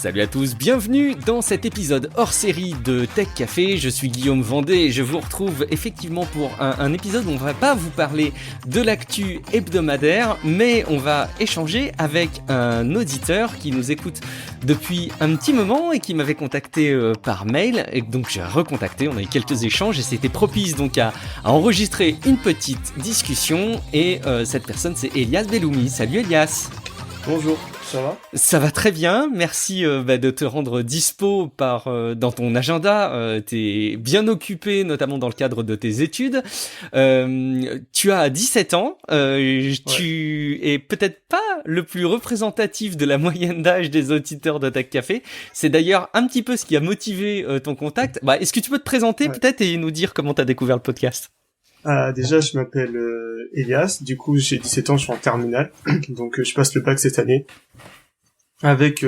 Salut à tous, bienvenue dans cet épisode hors série de Tech Café. Je suis Guillaume Vendée et je vous retrouve effectivement pour un épisode où on va pas vous parler de l'actu hebdomadaire, mais on va échanger avec un auditeur qui nous écoute depuis un petit moment et qui m'avait contacté par mail. Et donc j'ai recontacté, on a eu quelques échanges et c'était propice donc à enregistrer une petite discussion. Et cette personne c'est Elias Belloumi. Salut Elias. Bonjour, ça va ? Ça va très bien, merci de te rendre dispo dans ton agenda. T'es bien occupé, notamment dans le cadre de tes études. Tu as 17 ans, tu es peut-être pas le plus représentatif de la moyenne d'âge des auditeurs de Tech Café. C'est d'ailleurs un petit peu ce qui a motivé ton contact. Est-ce que tu peux te présenter peut-être et nous dire comment t'as découvert le podcast ? Déjà, je m'appelle Elias, du coup j'ai 17 ans, je suis en terminale, donc je passe le bac cette année. Avec,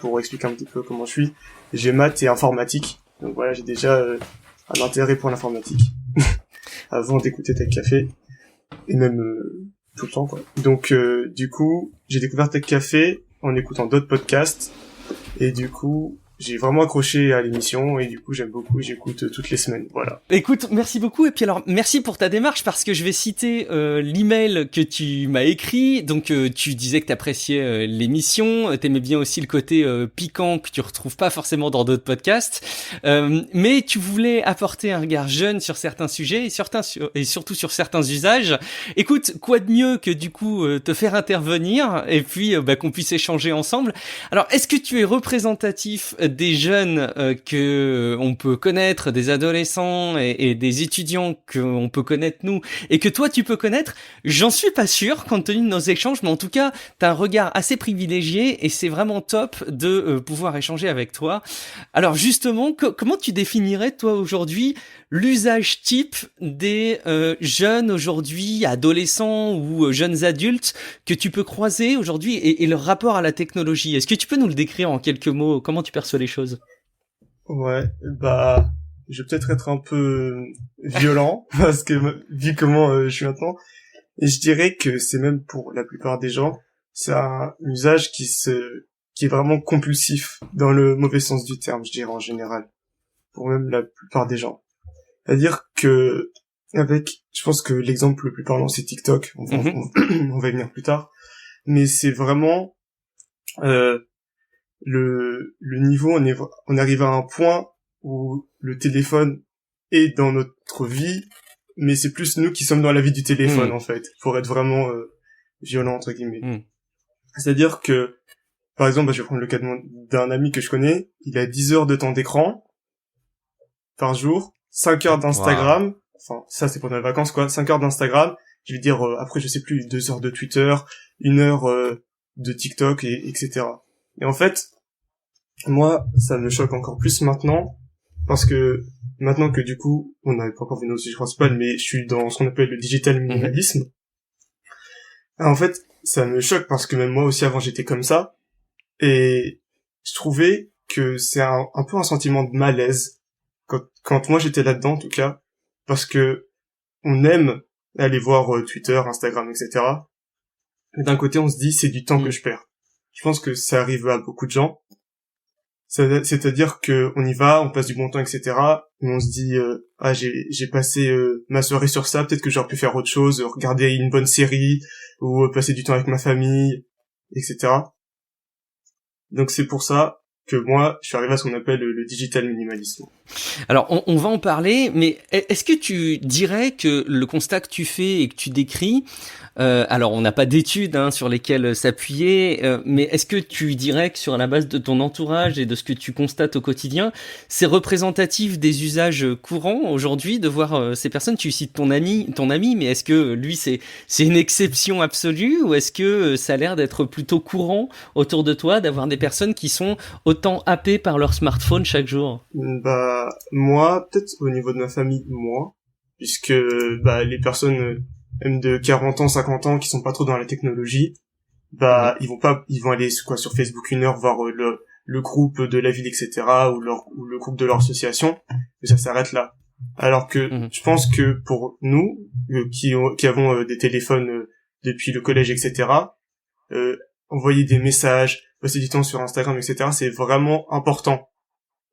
pour expliquer un petit peu comment je suis, j'ai maths et informatique, donc voilà, j'ai déjà un intérêt pour l'informatique, avant d'écouter Tech Café, et même tout le temps, quoi. Donc du coup, j'ai découvert Tech Café en écoutant d'autres podcasts, et du coup, j'ai vraiment accroché à l'émission et du coup j'aime beaucoup, j'écoute toutes les semaines, voilà. Écoute, merci beaucoup et puis alors merci pour ta démarche parce que je vais citer l'email que tu m'as écrit. Donc tu disais que t'appréciais l'émission, t'aimais bien aussi le côté piquant que tu retrouves pas forcément dans d'autres podcasts, mais tu voulais apporter un regard jeune sur certains sujets et surtout sur certains usages. Écoute, quoi de mieux que du coup te faire intervenir et puis qu'on puisse échanger ensemble. Alors est-ce que tu es représentatif des jeunes que on peut connaître, des adolescents et des étudiants qu'on peut connaître nous et que toi tu peux connaître? J'en suis pas sûr compte tenu de nos échanges, mais en tout cas t'as un regard assez privilégié et c'est vraiment top de pouvoir échanger avec toi. Alors justement, comment tu définirais toi aujourd'hui l'usage type des jeunes aujourd'hui, adolescents ou jeunes adultes que tu peux croiser aujourd'hui et leur rapport à la technologie? Est-ce que tu peux nous le décrire en quelques mots? Comment tu perçois les choses? Ouais, je vais peut-être être un peu violent parce que vu comment je suis maintenant, et je dirais que c'est même pour la plupart des gens, c'est un usage qui est vraiment compulsif dans le mauvais sens du terme, je dirais en général, pour même la plupart des gens. C'est-à-dire que je pense que l'exemple le plus parlant c'est TikTok, on va y venir plus tard, mais c'est vraiment le niveau, on arrive à un point où le téléphone est dans notre vie, mais c'est plus nous qui sommes dans la vie du téléphone en fait, pour être vraiment violent entre guillemets. C'est-à-dire que par exemple, je vais prendre le cas d'un ami que je connais, il a 10 heures de temps d'écran par jour, 5 heures d'Instagram, enfin ça c'est pendant les vacances quoi, 5 heures d'Instagram, je vais dire après je sais plus, 2 heures de Twitter, 1 heure de TikTok etc. Et en fait, moi ça me choque encore plus maintenant, parce que maintenant que du coup, on n'avait pas encore vu nos sujets principaux, mais je suis dans ce qu'on appelle le digital minimalisme. En fait, ça me choque parce que même moi aussi avant j'étais comme ça, et je trouvais que c'est un peu un sentiment de malaise quand moi j'étais là-dedans en tout cas, parce que on aime aller voir Twitter, Instagram, etc. Mais d'un côté on se dit c'est du temps que je perds. Je pense que ça arrive à beaucoup de gens. C'est-à-dire que on y va, on passe du bon temps, etc. Et on se dit j'ai passé ma soirée sur ça, peut-être que j'aurais pu faire autre chose, regarder une bonne série ou passer du temps avec ma famille, etc. Donc c'est pour ça que moi, je suis arrivé à ce qu'on appelle le digital minimalisme. Alors, on va en parler, mais est-ce que tu dirais que le constat que tu fais et que tu décris, alors on n'a pas d'études sur lesquelles s'appuyer, mais est-ce que tu dirais que sur la base de ton entourage et de ce que tu constates au quotidien, c'est représentatif des usages courants aujourd'hui de voir ces personnes? Tu cites ton ami, mais est-ce que lui c'est une exception absolue ou est-ce que ça a l'air d'être plutôt courant autour de toi d'avoir des personnes qui sont autant happées par leur smartphone chaque jour? Moi, peut-être au niveau de ma famille, moi, puisque les personnes même de 40 ans, 50 ans qui sont pas trop dans la technologie, ils vont aller sur Facebook 1 heure voir le groupe de la ville, etc., ou le groupe de leur association, et ça s'arrête là. Alors que je pense que pour nous qui avons des téléphones depuis le collège, etc., envoyer des messages, passer du temps sur Instagram, etc., c'est vraiment important.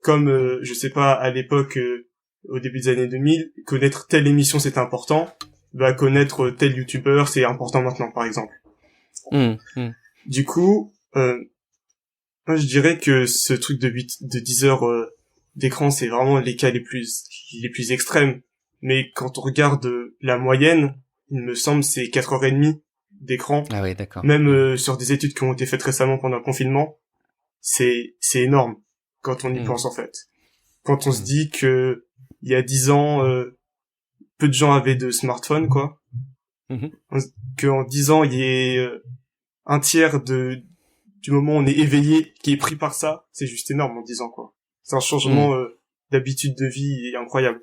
Comme, je sais pas, à l'époque, au début des années 2000, connaître telle émission c'était important, bah connaître tel youtubeur c'est important maintenant, par exemple. Du coup, moi je dirais que ce truc de 10 heures d'écran, c'est vraiment les cas les plus extrêmes. Mais quand on regarde la moyenne, il me semble c'est 4h30 d'écran. Ah ouais, d'accord. Même sur des études qui ont été faites récemment pendant le confinement, c'est énorme quand on y pense en fait. Quand on se dit que il y a 10 ans, peu de gens avaient de smartphone, quoi. Qu'en 10 ans, il y ait un tiers du moment où on est éveillé qui est pris par ça, c'est juste énorme en 10 ans, quoi. C'est un changement d'habitude de vie incroyable.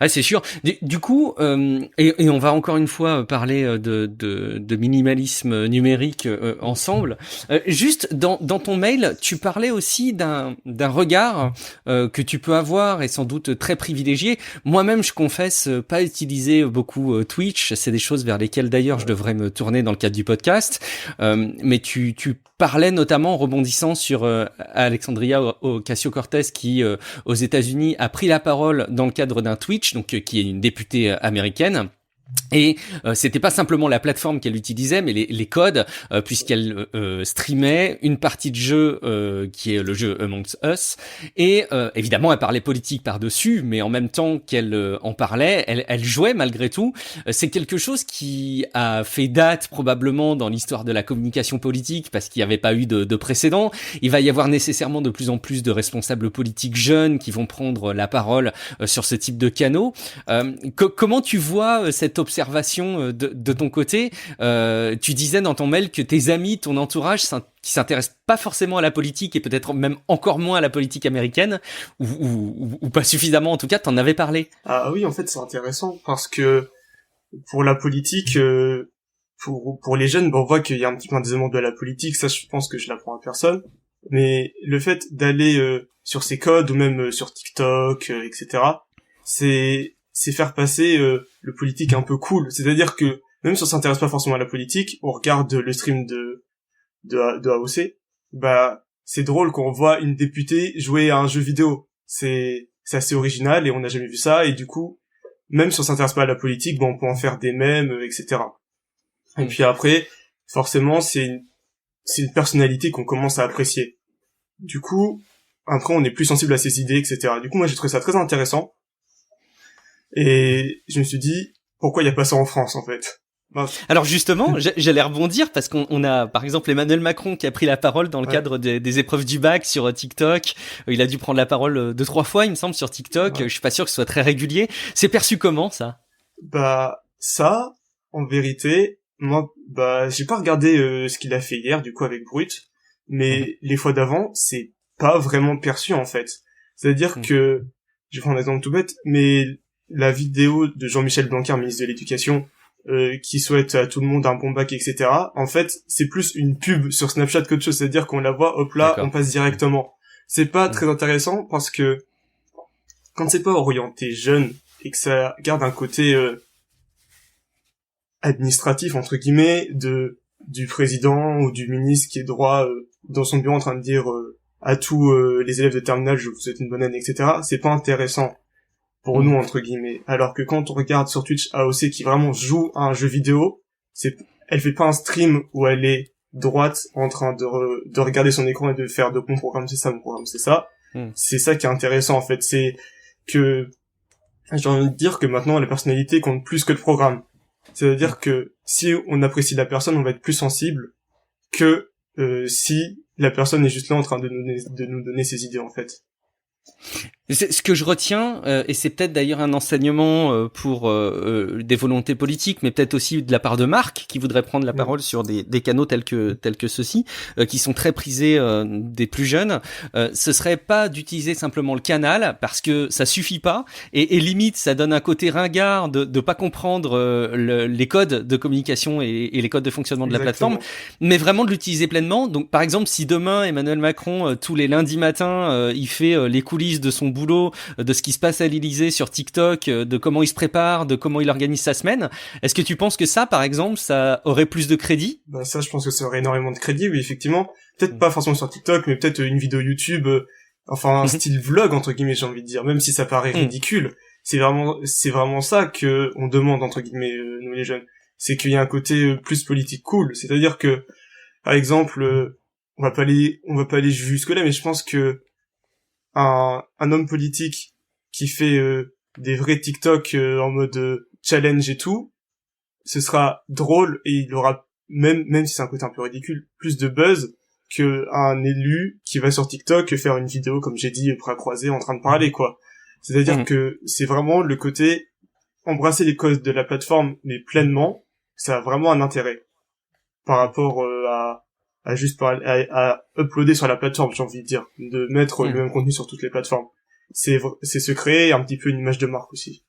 Ah, c'est sûr. Du coup, et on va encore une fois parler de minimalisme numérique ensemble. Juste dans ton mail, tu parlais aussi d'un regard que tu peux avoir et sans doute très privilégié. Moi-même, je confesse pas utiliser beaucoup Twitch. C'est des choses vers lesquelles d'ailleurs je devrais me tourner dans le cadre du podcast. Mais tu parlais notamment en rebondissant sur Alexandria Ocasio-Cortez qui aux États-Unis a pris la parole dans le cadre d'un Twitch, donc qui est une députée américaine. Et c'était pas simplement la plateforme qu'elle utilisait, mais les codes, puisqu'elle streamait une partie de jeu qui est le jeu Among Us, et évidemment elle parlait politique par-dessus, mais en même temps qu'elle en parlait, elle jouait malgré tout. C'est quelque chose qui a fait date probablement dans l'histoire de la communication politique, parce qu'il n'y avait pas eu de précédent. Il va y avoir nécessairement de plus en plus de responsables politiques jeunes qui vont prendre la parole sur ce type de canaux. Comment tu vois cette observation de ton côté? Tu disais dans ton mail que tes amis, ton entourage qui s'intéressent pas forcément à la politique et peut-être même encore moins à la politique américaine ou pas suffisamment en tout cas, t'en avais parlé. Ah oui, en fait c'est intéressant parce que pour la politique, pour les jeunes, on voit qu'il y a un petit peu un déshonneur de la politique, ça je pense que je l'apprends à personne, mais le fait d'aller sur ces codes ou même sur TikTok, etc., c'est faire passer le politique un peu cool. C'est-à-dire que même si on s'intéresse pas forcément à la politique, on regarde le stream de AOC, bah c'est drôle qu'on voit une députée jouer à un jeu vidéo. C'est assez original et on n'a jamais vu ça, et du coup, même si on s'intéresse pas à la politique, on peut en faire des mèmes, etc. Et puis après, forcément, c'est une personnalité qu'on commence à apprécier. Du coup, après on est plus sensible à ses idées, etc. Du coup, moi j'ai trouvé ça très intéressant. Et je me suis dit, pourquoi il n'y a pas ça en France, en fait? Alors justement, j'allais rebondir parce qu'on a par exemple Emmanuel Macron qui a pris la parole dans le cadre des épreuves du bac sur TikTok. Il a dû prendre la parole 2-3 fois, il me semble, sur TikTok. Je suis pas sûr que ce soit très régulier. C'est perçu comment, ça? Ça, en vérité, moi, j'ai pas regardé ce qu'il a fait hier, du coup, avec Brut, mais les fois d'avant, c'est pas vraiment perçu, en fait. C'est-à-dire que, je vais prendre un exemple tout bête, mais la vidéo de Jean-Michel Blanquer, ministre de l'Éducation, qui souhaite à tout le monde un bon bac, etc. En fait, c'est plus une pub sur Snapchat qu'autre chose. C'est-à-dire qu'on la voit, hop là, on passe directement. C'est pas très intéressant parce que quand c'est pas orienté jeune et que ça garde un côté administratif, entre guillemets, du président ou du ministre qui est droit dans son bureau en train de dire à tous les élèves de terminale, je vous souhaite une bonne année, etc. C'est pas intéressant pour nous, entre guillemets. Alors que quand on regarde sur Twitch AOC qui vraiment joue à un jeu vidéo, elle fait pas un stream où elle est droite en train de regarder son écran et de faire de mon programme c'est ça, mon programme c'est ça. C'est ça qui est intéressant, en fait. C'est que, j'ai envie de dire que maintenant la personnalité compte plus que le programme. C'est-à-dire que si on apprécie la personne, on va être plus sensible que si la personne est juste là en train de nous donner ses idées, en fait. Ce que je retiens, et c'est peut-être d'ailleurs un enseignement pour des volontés politiques, mais peut-être aussi de la part de Marc, qui voudrait prendre la parole sur des canaux tels que ceux-ci, qui sont très prisés des plus jeunes, ce serait pas d'utiliser simplement le canal, parce que ça suffit pas, et limite ça donne un côté ringard de pas comprendre les codes de communication et les codes de fonctionnement de la plateforme, mais vraiment de l'utiliser pleinement. Donc par exemple, si demain Emmanuel Macron tous les lundis matins il fait les coulisses de son boulot, de ce qui se passe à l'Élysée sur TikTok, de comment il se prépare, de comment il organise sa semaine. Est-ce que tu penses que ça, par exemple, ça aurait plus de crédit? Bah ça, je pense que ça aurait énormément de crédit, oui, effectivement. Peut-être pas forcément sur TikTok, mais peut-être une vidéo YouTube, enfin un style vlog entre guillemets, j'ai envie de dire, même si ça paraît ridicule. C'est vraiment ça que on demande entre guillemets nous les jeunes. C'est qu'il y a un côté plus politique cool. C'est-à-dire que, par exemple, on va pas aller jusque-là, mais je pense que un homme politique qui fait des vrais TikTok en mode challenge et tout, ce sera drôle et il aura même si c'est un côté un peu ridicule, plus de buzz que un élu qui va sur TikTok faire une vidéo comme j'ai dit bras croisés en train de parler quoi. C'est-à-dire que c'est vraiment le côté embrasser les causes de la plateforme mais pleinement, ça a vraiment un intérêt par rapport à juste à uploader sur la plateforme, j'ai envie de dire, de mettre le même contenu sur toutes les plateformes. C'est se créer un petit peu une image de marque aussi.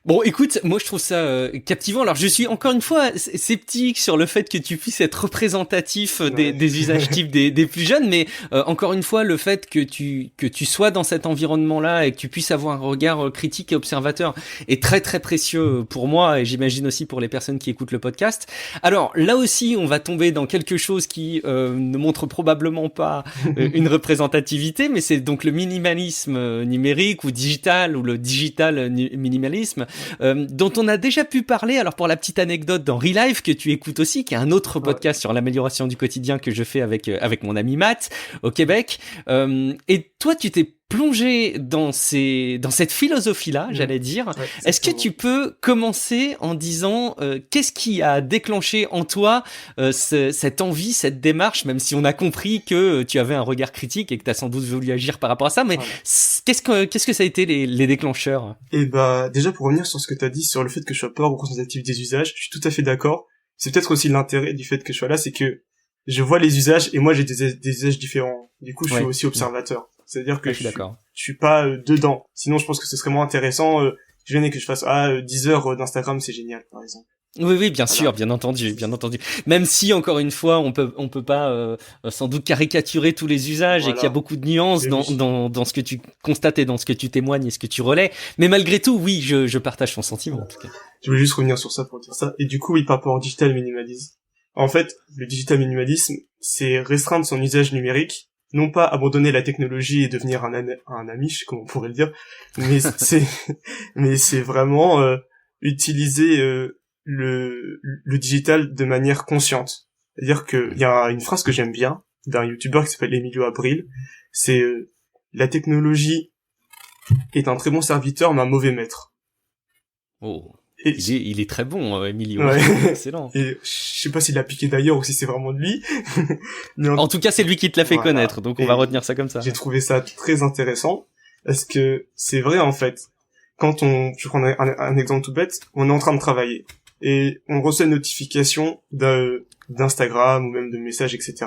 Bon, écoute, moi je trouve ça captivant. Alors je suis encore une fois sceptique sur le fait que tu puisses être représentatif des usages types des plus jeunes, mais encore une fois le fait que tu sois dans cet environnement-là et que tu puisses avoir un regard critique et observateur est très très précieux pour moi et j'imagine aussi pour les personnes qui écoutent le podcast. Alors là aussi, on va tomber dans quelque chose qui ne montre probablement pas une représentativité, mais c'est donc le minimalisme numérique ou digital ou le digital minimalisme. Dont on a déjà pu parler, alors pour la petite anecdote, dans Relive, que tu écoutes aussi, qui est un autre podcast sur l'amélioration du quotidien que je fais avec mon ami Matt, au Québec. Et toi, tu t'es plongé dans cette philosophie-là, j'allais dire. Ouais, est-ce que tu peux commencer en disant qu'est-ce qui a déclenché en toi cette envie, cette démarche, même si on a compris que tu avais un regard critique et que tu as sans doute voulu agir par rapport à ça, mais qu'est-ce que ça a été les déclencheurs? Et bah déjà pour revenir sur ce que tu as dit sur le fait que je sois pas représentatif des usages, je suis tout à fait d'accord. C'est peut-être aussi l'intérêt du fait que je sois là, c'est que je vois les usages et moi j'ai des usages différents. Du coup, je suis aussi observateur. C'est-à-dire que je suis pas dedans. Sinon, je pense que ce serait moins intéressant. Je viens que je fasse 10 heures d'Instagram, c'est génial, par exemple. Oui, bien sûr, bien entendu. Même si, encore une fois, on peut pas sans doute caricaturer tous les usages et qu'il y a beaucoup de nuances dans ce que tu constates et dans ce que tu témoignes et ce que tu relais. Mais malgré tout, oui, je partage ton sentiment, en tout cas. Je voulais juste revenir sur ça pour dire ça. Et du coup, oui, par rapport au digital minimalisme. En fait, le digital minimalisme, c'est restreindre son usage numérique, non pas abandonner la technologie et devenir un amiche, comme on pourrait le dire, mais c'est vraiment utiliser le digital de manière consciente. C'est-à-dire que il y a une phrase que j'aime bien d'un youtubeur qui s'appelle Emilio Abril, c'est la technologie est un très bon serviteur mais un mauvais maître. Oh. Il est très bon, Emilio. Ouais. Excellent. Et je sais pas s'il l'a piqué d'ailleurs ou si c'est vraiment de lui. Mais en tout cas, c'est lui qui te l'a fait connaître, donc on va retenir ça comme ça. J'ai trouvé ça très intéressant parce que c'est vrai en fait. Quand je prends un exemple tout bête, on est en train de travailler et on reçoit une notification d'Instagram ou même de messages, etc.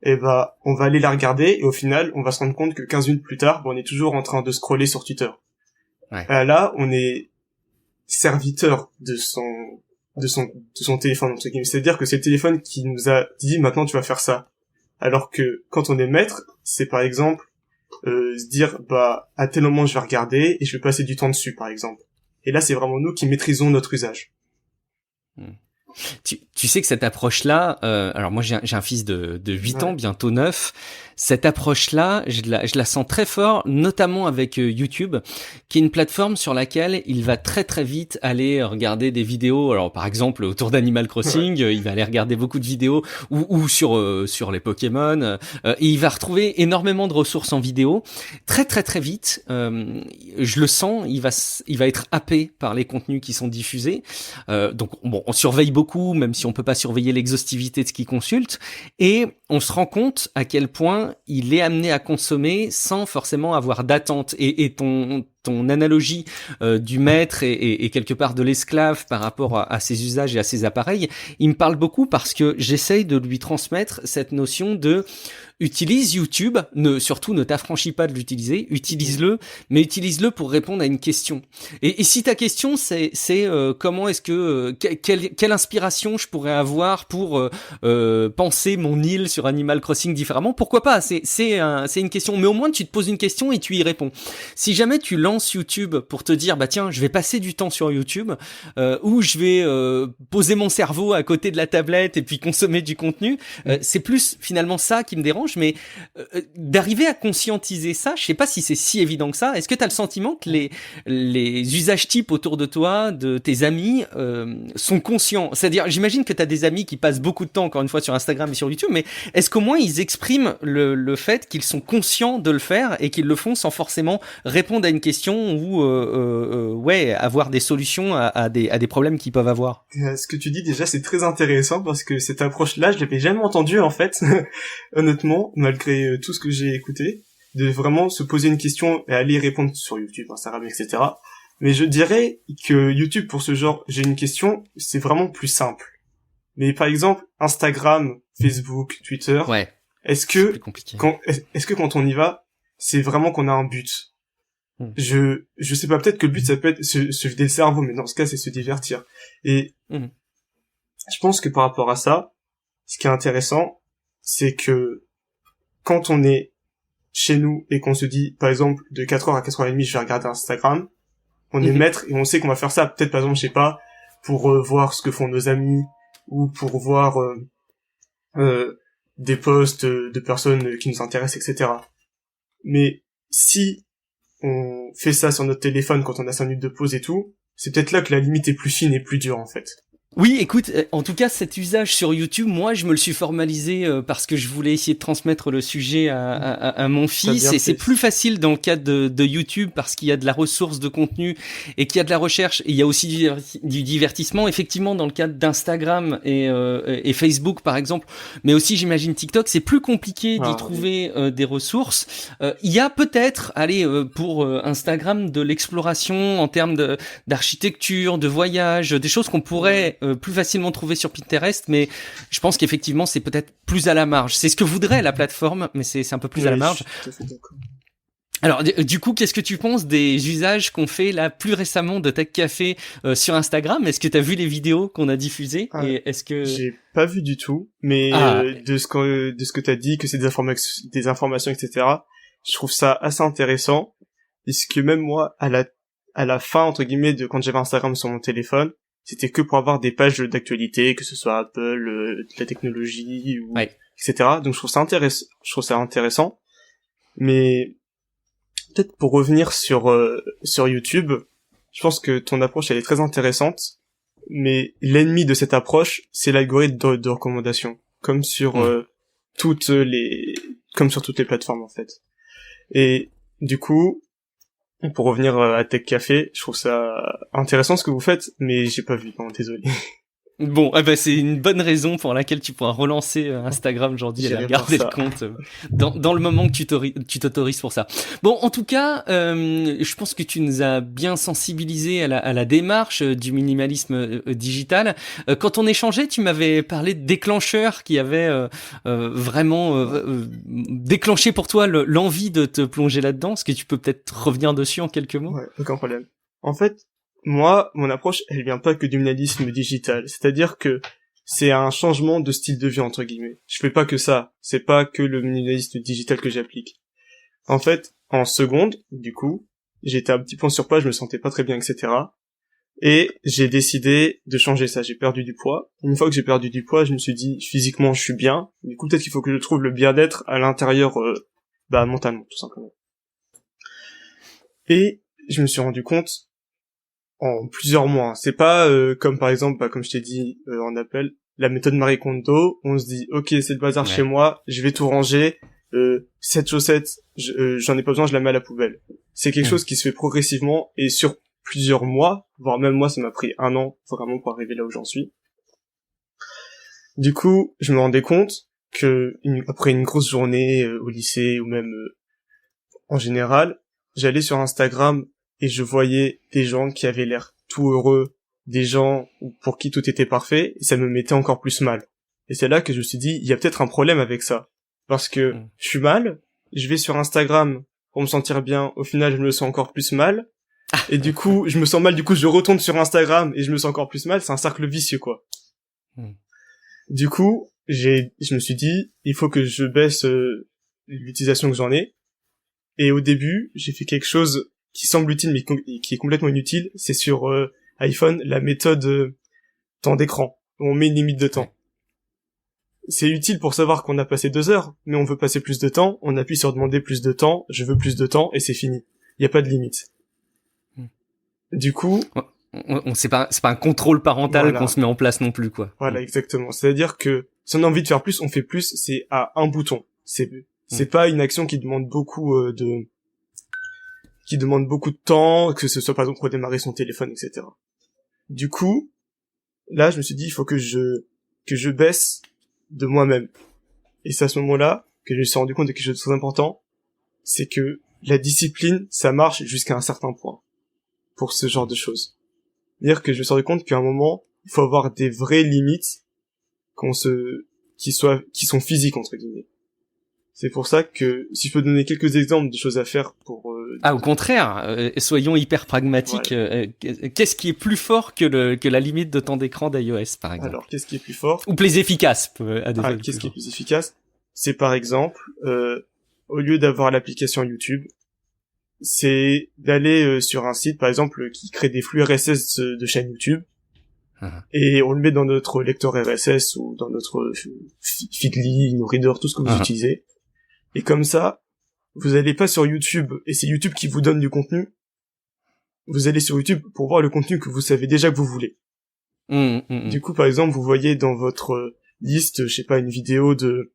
Et bah, on va aller la regarder et au final, on va se rendre compte que 15 minutes plus tard, on est toujours en train de scroller sur Twitter. Ouais. Là, on est serviteur de son téléphone, entre guillemets. C'est-à-dire que c'est le téléphone qui nous a dit maintenant tu vas faire ça. Alors que quand on est maître, c'est par exemple se dire bah à tel moment je vais regarder et je vais passer du temps dessus par exemple. Et là c'est vraiment nous qui maîtrisons notre usage. Tu sais que cette approche-là, alors moi j'ai un fils de 8 ans, bientôt 9. Cette approche-là, je la sens très fort, notamment avec YouTube, qui est une plateforme sur laquelle il va très très vite aller regarder des vidéos. Alors par exemple autour d'Animal Crossing, il va aller regarder beaucoup de vidéos ou sur les Pokémon. Et il va retrouver énormément de ressources en vidéo très très très vite. Je le sens, il va être happé par les contenus qui sont diffusés. Donc bon, on surveille beaucoup, même si on peut pas surveiller l'exhaustivité de ce qu'il consulte, et on se rend compte à quel point il est amené à consommer sans forcément avoir d'attente. Et ton analogie du maître et quelque part de l'esclave par rapport à ses usages et à ses appareils, il me parle beaucoup parce que j'essaye de lui transmettre cette notion de utilise YouTube, surtout ne t'affranchis pas de l'utiliser, utilise-le, mais utilise-le pour répondre à une question. Et si ta question c'est comment est-ce que quelle inspiration je pourrais avoir pour penser mon île sur Animal Crossing différemment, pourquoi pas, c'est une question, mais au moins tu te poses une question et tu y réponds. Si jamais tu lances YouTube pour te dire bah tiens, je vais passer du temps sur YouTube, ou je vais poser mon cerveau à côté de la tablette et puis consommer du contenu, c'est plus finalement ça qui me dérange, mais d'arriver à conscientiser ça, je sais pas si c'est si évident que ça. Est-ce que tu as le sentiment que les usages types autour de toi, de tes amis, sont conscients? C'est-à-dire, j'imagine que tu as des amis qui passent beaucoup de temps, encore une fois, sur Instagram et sur YouTube, mais est-ce qu'au moins ils expriment le fait qu'ils sont conscients de le faire et qu'ils le font sans forcément répondre à une question ou avoir des solutions à des problèmes qu'ils peuvent avoir? Ce que tu dis déjà, c'est très intéressant parce que cette approche-là, je l'avais jamais entendue en fait, honnêtement, malgré tout ce que j'ai écouté, de vraiment se poser une question et aller répondre sur YouTube, Instagram, etc. Mais je dirais que YouTube, pour ce genre, j'ai une question, c'est vraiment plus simple. Mais par exemple, Instagram, Facebook, Twitter, ouais, est-ce que quand on y va, c'est vraiment qu'on a un but? Je sais pas, peut-être que le but ça peut être se vider le cerveau, mais dans ce cas c'est se divertir. Et je pense que par rapport à ça, ce qui est intéressant, c'est que quand on est chez nous et qu'on se dit, par exemple, de 4h à 4h30, je vais regarder Instagram, on est maître et on sait qu'on va faire ça, peut-être par exemple, je sais pas, pour voir ce que font nos amis, ou pour voir des posts de personnes qui nous intéressent, etc. Mais si on fait ça sur notre téléphone quand on a 5 minutes de pause et tout, c'est peut-être là que la limite est plus fine et plus dure en fait. Oui, écoute, en tout cas, cet usage sur YouTube, moi, je me le suis formalisé parce que je voulais essayer de transmettre le sujet à mon fils. Et c'est plus facile dans le cadre de YouTube parce qu'il y a de la ressource de contenu et qu'il y a de la recherche. Et il y a aussi du divertissement, effectivement, dans le cadre d'Instagram et Facebook, par exemple. Mais aussi, j'imagine, TikTok, c'est plus compliqué d'y trouver des ressources. Il y a peut-être, pour Instagram, de l'exploration en termes d'architecture, de voyage, des choses qu'on pourrait plus facilement trouvé sur Pinterest, mais je pense qu'effectivement c'est peut-être plus à la marge. C'est ce que voudrait la plateforme, mais c'est un peu plus à la marge. Je suis tout à fait d'accord. Alors du coup, qu'est-ce que tu penses des usages qu'on fait là plus récemment de Tech Café sur Instagram? Est-ce que tu as vu les vidéos qu'on a diffusées? Et est-ce que j'ai pas vu du tout, mais de ce que tu as dit, que c'est des informations, etc. Je trouve ça assez intéressant, puisque même moi à la fin entre guillemets de quand j'avais Instagram sur mon téléphone, c'était que pour avoir des pages d'actualité, que ce soit Apple, de la technologie, ou etc. Donc je trouve ça intéressant. Mais peut-être pour revenir sur YouTube, je pense que ton approche elle est très intéressante. Mais l'ennemi de cette approche, c'est l'algorithme de recommandation, comme sur toutes les plateformes en fait. Et du coup, pour revenir à Tech Café, je trouve ça intéressant ce que vous faites, mais j'ai pas vu, non, désolé. Bon, c'est une bonne raison pour laquelle tu pourras relancer Instagram aujourd'hui et aller regarder le compte dans le moment que tu t'autorises pour ça. Bon, en tout cas, je pense que tu nous as bien sensibilisés à la démarche du minimalisme digital. Quand on échangeait, tu m'avais parlé de déclencheurs qui avaient vraiment déclenché pour toi l'envie de te plonger là-dedans. Est-ce que tu peux peut-être revenir dessus en quelques mots? Ouais, aucun problème. En fait, moi, mon approche, elle vient pas que du minimalisme digital. C'est-à-dire que c'est un changement de style de vie, entre guillemets. Je fais pas que ça. C'est pas que le minimalisme digital que j'applique. En fait, en seconde, du coup, j'étais un petit peu en surpoids, je me sentais pas très bien, etc. Et j'ai décidé de changer ça. J'ai perdu du poids. Une fois que j'ai perdu du poids, je me suis dit, physiquement, je suis bien. Du coup, peut-être qu'il faut que je trouve le bien-être à l'intérieur, mentalement, tout simplement. Et je me suis rendu compte, en plusieurs mois. C'est pas comme par exemple, comme je t'ai dit en appel, la méthode Marie Kondo. On se dit, ok, c'est le bazar chez moi, je vais tout ranger. Cette chaussette, j'en ai pas besoin, je la mets à la poubelle. C'est quelque chose qui se fait progressivement et sur plusieurs mois, voire même moi, ça m'a pris 1 an vraiment pour arriver là où j'en suis. Du coup, je me rendais compte que après une grosse journée au lycée ou même en général, j'allais sur Instagram et je voyais des gens qui avaient l'air tout heureux, des gens pour qui tout était parfait, et ça me mettait encore plus mal. Et c'est là que je me suis dit, il y a peut-être un problème avec ça. Parce que je suis mal, je vais sur Instagram pour me sentir bien, au final je me sens encore plus mal, et du coup je me sens mal, du coup je retourne sur Instagram et je me sens encore plus mal, c'est un cercle vicieux quoi. Du coup, je me suis dit, il faut que je baisse l'utilisation que j'en ai, et au début, j'ai fait quelque chose qui semble utile mais qui est complètement inutile, c'est sur iPhone, la méthode temps d'écran, où on met une limite de temps. C'est utile pour savoir qu'on a passé 2 heures, mais on veut passer plus de temps, on appuie sur demander plus de temps, je veux plus de temps, et c'est fini. Il n'y a pas de limite. Du coup... c'est pas un contrôle parental qu'on se met en place non plus, quoi. Voilà, exactement. C'est-à-dire que si on a envie de faire plus, on fait plus, c'est à un bouton. C'est pas une action qui demande beaucoup qui demande beaucoup de temps, que ce soit par exemple pour démarrer son téléphone, etc. Du coup, là, je me suis dit, il faut que je baisse de moi-même. Et c'est à ce moment-là que je me suis rendu compte de quelque chose de très important, c'est que la discipline, ça marche jusqu'à un certain point pour ce genre de choses. C'est-à-dire que je me suis rendu compte qu'à un moment, il faut avoir des vraies limites qui sont physiques entre guillemets. C'est pour ça que si je peux donner quelques exemples de choses à faire pour au contraire, soyons hyper pragmatiques. Voilà. Qu'est-ce qui est plus fort que la limite de temps d'écran d'iOS, par exemple? Alors, qu'est-ce qui est plus fort? Ou plus efficace, qu'est-ce qui est plus efficace? C'est par exemple, au lieu d'avoir l'application YouTube, c'est d'aller sur un site, par exemple, qui crée des flux RSS de chaîne YouTube, et on le met dans notre lecteur RSS ou dans notre Feedly, nos readers, tout ce que vous utilisez. Et comme ça, vous allez pas sur YouTube, et c'est YouTube qui vous donne du contenu. Vous allez sur YouTube pour voir le contenu que vous savez déjà que vous voulez. Du coup, par exemple, vous voyez dans votre liste, je sais pas, une vidéo de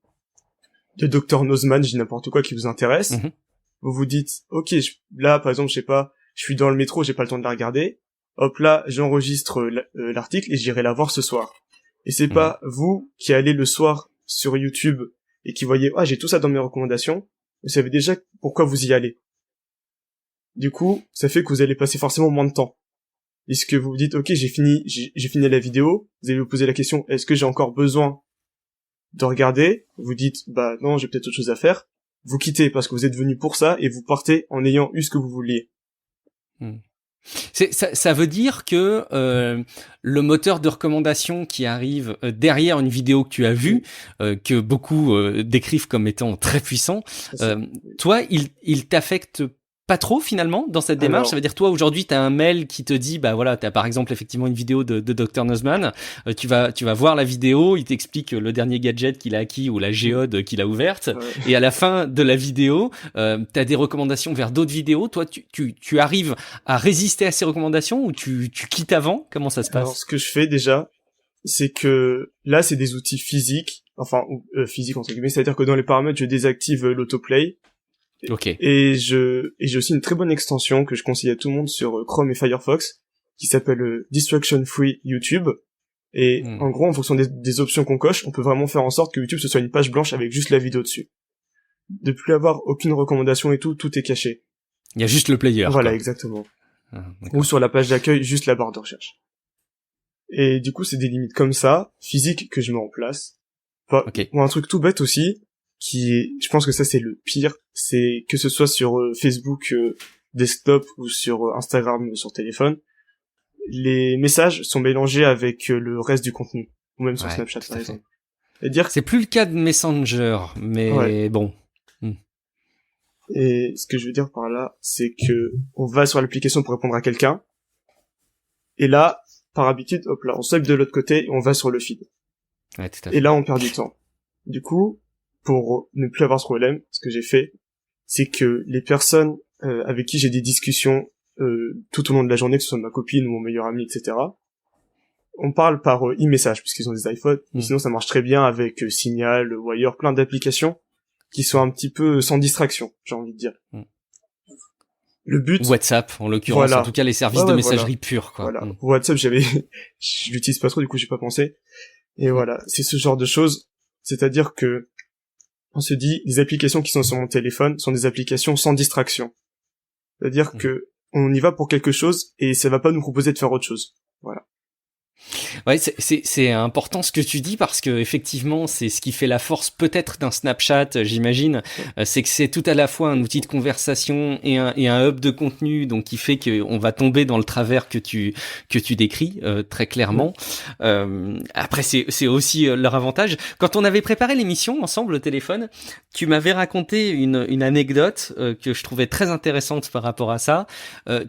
Dr Nozman, je dis n'importe quoi qui vous intéresse. Vous vous dites, ok, là, par exemple, je sais pas, je suis dans le métro, j'ai pas le temps de la regarder. Hop là, j'enregistre l'article et j'irai la voir ce soir. Et c'est pas vous qui allez le soir sur YouTube et qui voyez, j'ai tout ça dans mes recommandations. Vous savez déjà pourquoi vous y allez. Du coup, ça fait que vous allez passer forcément moins de temps. Puisque vous vous dites, ok, j'ai fini la vidéo, vous allez vous poser la question, est-ce que j'ai encore besoin de regarder? Vous dites, non, j'ai peut-être autre chose à faire. Vous quittez parce que vous êtes venu pour ça et vous partez en ayant eu ce que vous vouliez. Ça veut dire que le moteur de recommandation qui arrive derrière une vidéo que tu as vue, que beaucoup décrivent comme étant très puissant, toi, il t'affecte pas trop finalement dans cette démarche. Ça veut dire toi aujourd'hui t'as un mail qui te dit voilà, t'as par exemple effectivement une vidéo de Dr Nozman, tu vas voir la vidéo, il t'explique le dernier gadget qu'il a acquis ou la géode qu'il a ouverte, et à la fin de la vidéo t'as des recommandations vers d'autres vidéos. Toi tu arrives à résister à ces recommandations ou tu quittes avant? Comment ça se passe? Alors ce que je fais déjà, c'est que là c'est des outils physiques, physiques entre guillemets, c'est-à-dire que dans les paramètres je désactive l'autoplay. Okay. Et j'ai aussi une très bonne extension que je conseille à tout le monde sur Chrome et Firefox qui s'appelle Distraction Free YouTube. Et en gros, en fonction des options qu'on coche, on peut vraiment faire en sorte que YouTube ce soit une page blanche avec juste la vidéo dessus. De plus avoir aucune recommandation et tout est caché. Il y a juste le player. Voilà, quoi. exactement. Ou sur la page d'accueil, juste la barre de recherche. Et du coup, c'est des limites comme ça, physiques, que je mets en place. Ou un truc tout bête aussi, je pense que ça c'est le pire, c'est que ce soit sur Facebook desktop ou sur Instagram sur téléphone, les messages sont mélangés avec le reste du contenu, ou même sur Snapchat par exemple. C'est plus le cas de Messenger, mais bon. Et ce que je veux dire par là, c'est que on va sur l'application pour répondre à quelqu'un, et là, par habitude, hop là, on swipe de l'autre côté et on va sur le feed. Ouais, tout à fait. Et là, on perd du temps. Du coup, pour ne plus avoir ce problème, ce que j'ai fait, c'est que les personnes avec qui j'ai des discussions tout au long de la journée, que ce soit ma copine ou mon meilleur ami, etc., on parle par e-message, puisqu'ils ont des iPhones, mais sinon ça marche très bien avec Signal ou ailleurs, plein d'applications qui sont un petit peu sans distraction, j'ai envie de dire. Le but... WhatsApp, en l'occurrence, en tout cas les services de messagerie pure, quoi. Voilà. WhatsApp, je l'utilise pas trop, du coup j'ai pas pensé. Et voilà, c'est ce genre de choses, c'est-à-dire que on se dit, les applications qui sont sur mon téléphone sont des applications sans distraction. C'est-à-dire que on y va pour quelque chose et ça va pas nous proposer de faire autre chose. Voilà. Ouais, c'est important ce que tu dis parce que effectivement, c'est ce qui fait la force peut-être d'un Snapchat, j'imagine. C'est que c'est tout à la fois un outil de conversation et un hub de contenu, donc qui fait qu'on va tomber dans le travers que tu décris très clairement. Après, c'est aussi leur avantage. Quand on avait préparé l'émission ensemble au téléphone, tu m'avais raconté une anecdote que je trouvais très intéressante par rapport à ça.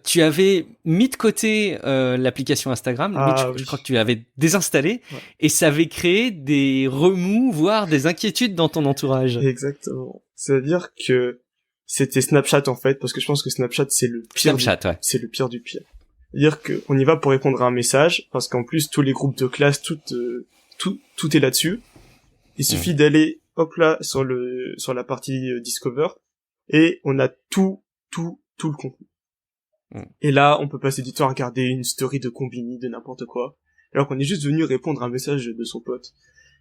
Tu avais mis de côté l'application Instagram, je crois que tu l'avais désinstallé, et ça avait créé des remous, voire des inquiétudes dans ton entourage. Exactement. C'est-à-dire que c'était Snapchat en fait, parce que je pense que Snapchat c'est le pire. C'est le pire du pire. C'est-à-dire que on y va pour répondre à un message, parce qu'en plus tous les groupes de classe, tout est là-dessus. Il suffit d'aller hop là sur la partie Discover et on a tout le contenu. Et là, on peut passer du temps à regarder une story de Combini, de n'importe quoi, alors qu'on est juste venu répondre à un message de son pote.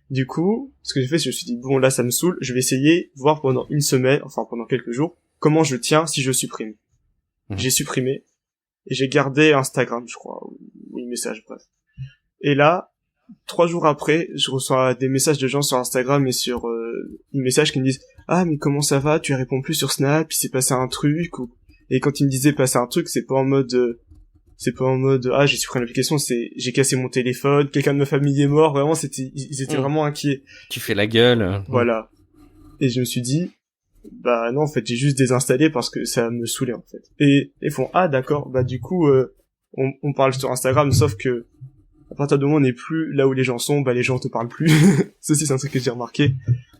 Du coup, ce que j'ai fait, je me suis dit, bon, là, ça me saoule, je vais essayer, voir pendant une semaine, enfin, pendant quelques jours, comment je tiens si je supprime. J'ai supprimé, et j'ai gardé Instagram, je crois, ou une message, bref. Et là, 3 jours après, je reçois des messages de gens sur Instagram et sur une message qui me disent, ah, mais comment ça va, tu réponds plus sur Snap, il s'est passé un truc, et quand ils me disaient passer un truc, c'est pas en mode ah, j'ai supprimé l'application, c'est j'ai cassé mon téléphone, quelqu'un de ma famille est mort, vraiment ils étaient vraiment inquiets. Tu fais la gueule. Voilà. Et je me suis dit bah non, en fait, j'ai juste désinstallé parce que ça me saoulait en fait. Et ils font ah d'accord, bah du coup on parle sur Instagram, sauf que à partir du moment où on n'est plus là où les gens sont, bah les gens te parlent plus. Ceci c'est un truc que j'ai remarqué,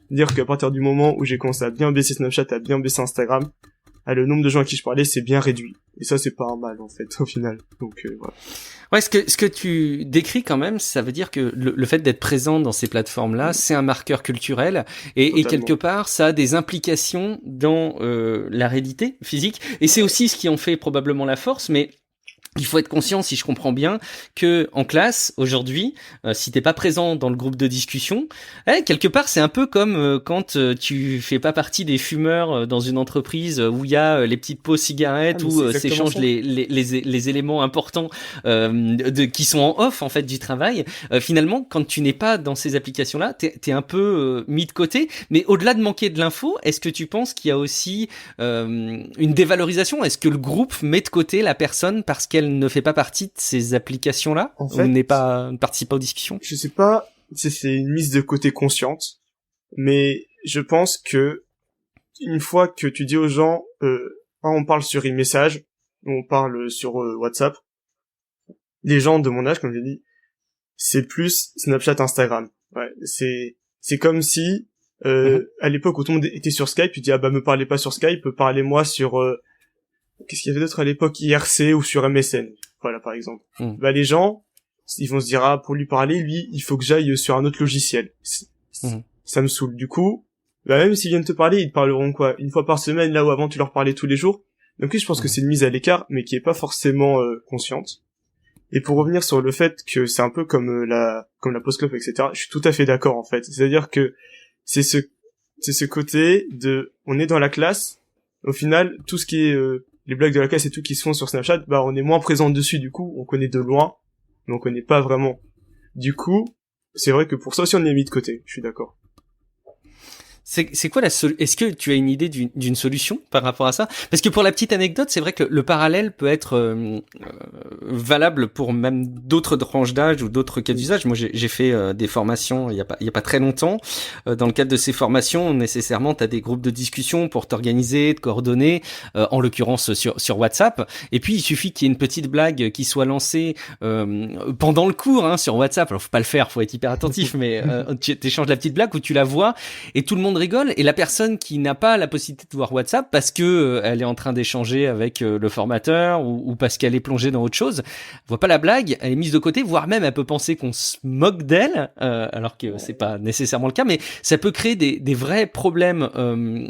dire qu'à partir du moment où j'ai commencé à bien baisser Snapchat, à bien baisser Instagram, le nombre de gens à qui je parlais s'est bien réduit. Et ça, c'est pas un mal, en fait, au final. Donc, voilà. Ouais, ce que tu décris quand même, ça veut dire que le fait d'être présent dans ces plateformes-là, c'est un marqueur culturel. Et quelque part, ça a des implications dans la réalité physique. Et c'est aussi ce qui en fait probablement la force, mais il faut être conscient, si je comprends bien, que en classe aujourd'hui, si t'es pas présent dans le groupe de discussion, quelque part c'est un peu comme quand tu fais pas partie des fumeurs dans une entreprise où il y a les petites pauses cigarettes où s'échangent les éléments importants qui sont en off en fait du travail. Finalement, quand tu n'es pas dans ces applications-là, t'es un peu mis de côté. Mais au-delà de manquer de l'info, est-ce que tu penses qu'il y a aussi une dévalorisation? Est-ce que le groupe met de côté la personne parce qu'elle ne fait pas partie de ces applications-là, en fait, ne participe pas aux discussions? Je sais pas si c'est une mise de côté consciente, mais je pense que une fois que tu dis aux gens, on parle sur e-message, on parle sur WhatsApp, les gens de mon âge, comme j'ai dit, c'est plus Snapchat, Instagram. Ouais, c'est comme si à l'époque où tout le monde était sur Skype, tu dis ah bah me parlez pas sur Skype, parlez-moi sur qu'est-ce qu'il y avait d'autre à l'époque, IRC ou sur MSN, voilà par exemple. Bah les gens, ils vont se dire ah pour lui parler, lui il faut que j'aille sur un autre logiciel. Ça me saoule. Du coup, bah même s'ils viennent te parler, ils te parleront quoi, une fois par semaine là où avant tu leur parlais tous les jours. Donc oui, je pense que c'est une mise à l'écart, mais qui est pas forcément consciente. Et pour revenir sur le fait que c'est un peu comme la pause clope, etc., je suis tout à fait d'accord en fait. C'est-à-dire que c'est ce côté de on est dans la classe, au final tout ce qui est les blagues de la classe et tout qui se font sur Snapchat, bah on est moins présent dessus, du coup on connaît de loin, mais on connaît pas vraiment. Du coup, c'est vrai que pour ça aussi on est mis de côté, je suis d'accord. C'est quoi est-ce que tu as une idée d'une solution par rapport à ça? Parce que pour la petite anecdote, c'est vrai que le parallèle peut être valable pour même d'autres tranches d'âge ou d'autres cas d'usage. Moi, j'ai fait des formations il y a pas très longtemps. Dans le cadre de ces formations, nécessairement, tu as des groupes de discussion pour t'organiser, te coordonner, en l'occurrence sur WhatsApp. Et puis, il suffit qu'il y ait une petite blague qui soit lancée pendant le cours sur WhatsApp. Alors, faut pas le faire, faut être hyper attentif, mais tu échanges la petite blague où tu la vois et tout le monde rigole, et la personne qui n'a pas la possibilité de voir WhatsApp parce que elle est en train d'échanger avec le formateur ou parce qu'elle est plongée dans autre chose, voit pas la blague, elle est mise de côté, voire même elle peut penser qu'on se moque d'elle, alors que c'est pas nécessairement le cas, mais ça peut créer des vrais problèmes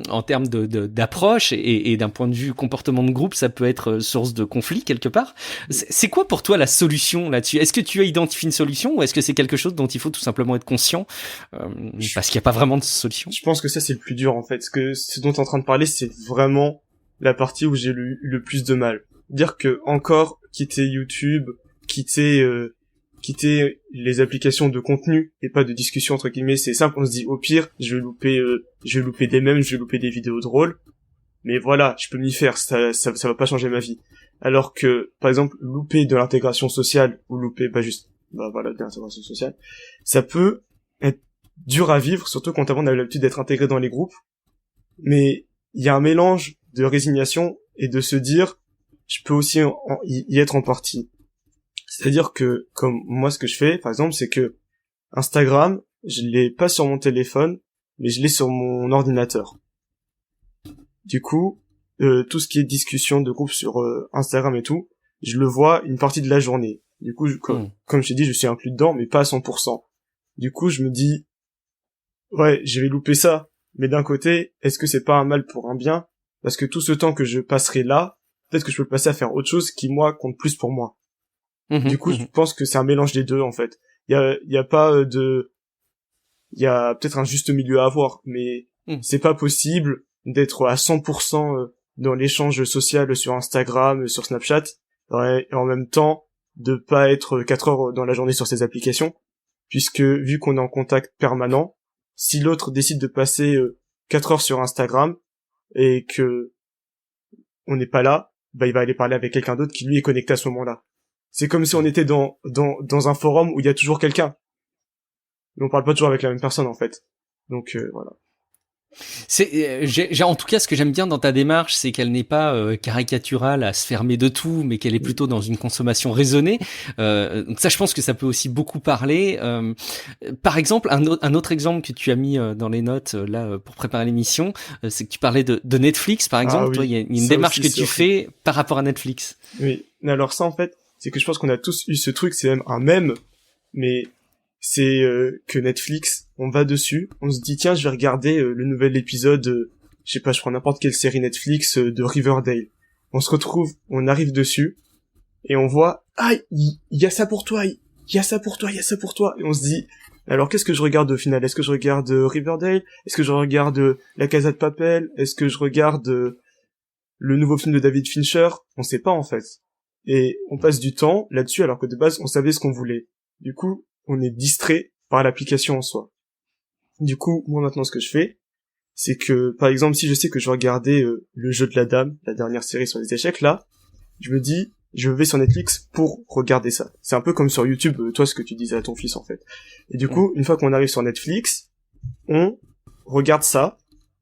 en termes d'approche et d'un point de vue comportement de groupe, ça peut être source de conflit quelque part. C'est quoi pour toi la solution là-dessus? Est-ce que tu as identifié une solution ou est-ce que c'est quelque chose dont il faut tout simplement être conscient parce qu'il n'y a pas vraiment de solution? Je pense que ça c'est le plus dur en fait. Ce dont t'es en train de parler, c'est vraiment la partie où j'ai eu le plus de mal. Dire que encore quitter YouTube, quitter quitter les applications de contenu et pas de discussion entre guillemets. C'est simple, on se dit au pire, je vais louper des mèmes, je vais louper des vidéos drôles, mais voilà, je peux m'y faire, ça va pas changer ma vie. Alors que, par exemple, louper de l'intégration sociale ou louper, de l'intégration sociale, ça peut être dur à vivre, surtout quand avant on a l'habitude d'être intégré dans les groupes. Mais il y a un mélange de résignation et de se dire, je peux aussi y être en partie. C'est-à-dire que, comme moi, ce que je fais, par exemple, c'est que Instagram, je l'ai pas sur mon téléphone, mais je l'ai sur mon ordinateur. Du coup, tout ce qui est discussion de groupe sur Instagram et tout, je le vois une partie de la journée. Du coup, comme je t'ai dit, je suis inclus dedans, mais pas à 100%. Du coup, je me dis, ouais, je vais louper ça. Mais d'un côté, est-ce que c'est pas un mal pour un bien? Parce que tout ce temps que je passerai là, peut-être que je peux le passer à faire autre chose qui, moi, compte plus pour moi. Du coup, je pense que c'est un mélange des deux, en fait. Il y a pas il y a peut-être un juste milieu à avoir, mais c'est pas possible d'être à 100% dans l'échange social sur Instagram, sur Snapchat, et en même temps, de pas être 4 heures dans la journée sur ces applications, puisque, vu qu'on est en contact permanent, si l'autre décide de passer 4 heures sur Instagram, et que on n'est pas là, bah, il va aller parler avec quelqu'un d'autre qui lui est connecté à ce moment-là. C'est comme si on était dans un forum où il y a toujours quelqu'un. Mais on parle pas toujours avec la même personne, en fait. Donc, voilà. En tout cas, ce que j'aime bien dans ta démarche, c'est qu'elle n'est pas caricaturale à se fermer de tout, mais qu'elle est plutôt dans une consommation raisonnée. Donc ça, je pense que ça peut aussi beaucoup parler. Par exemple, un autre exemple que tu as mis dans les notes là pour préparer l'émission, c'est que tu parlais de Netflix, par exemple. Oui. Toi, il y a une démarche que tu fais par rapport à Netflix. Oui. Mais alors ça, en fait, c'est que je pense qu'on a tous eu ce truc, c'est même un mème, mais c'est que Netflix, on va dessus, on se dit tiens, je vais regarder le nouvel épisode, je sais pas, je prends n'importe quelle série Netflix de Riverdale. On se retrouve, on arrive dessus et on voit il y a ça pour toi, il y a ça pour toi, il y a ça pour toi, et on se dit alors qu'est-ce que je regarde au final? Est-ce que je regarde Riverdale? Est-ce que je regarde La Casa de Papel? Est-ce que je regarde le nouveau film de David Fincher? On sait pas en fait. Et on passe du temps là-dessus alors que de base on savait ce qu'on voulait. Du coup, on est distrait par l'application en soi. Du coup, moi maintenant ce que je fais, c'est que, par exemple, si je sais que je vais regarder le jeu de la dame, la dernière série sur les échecs, là, je me dis, je vais sur Netflix pour regarder ça. C'est un peu comme sur YouTube, toi, ce que tu disais à ton fils, en fait. Et du coup, une fois qu'on arrive sur Netflix, on regarde ça,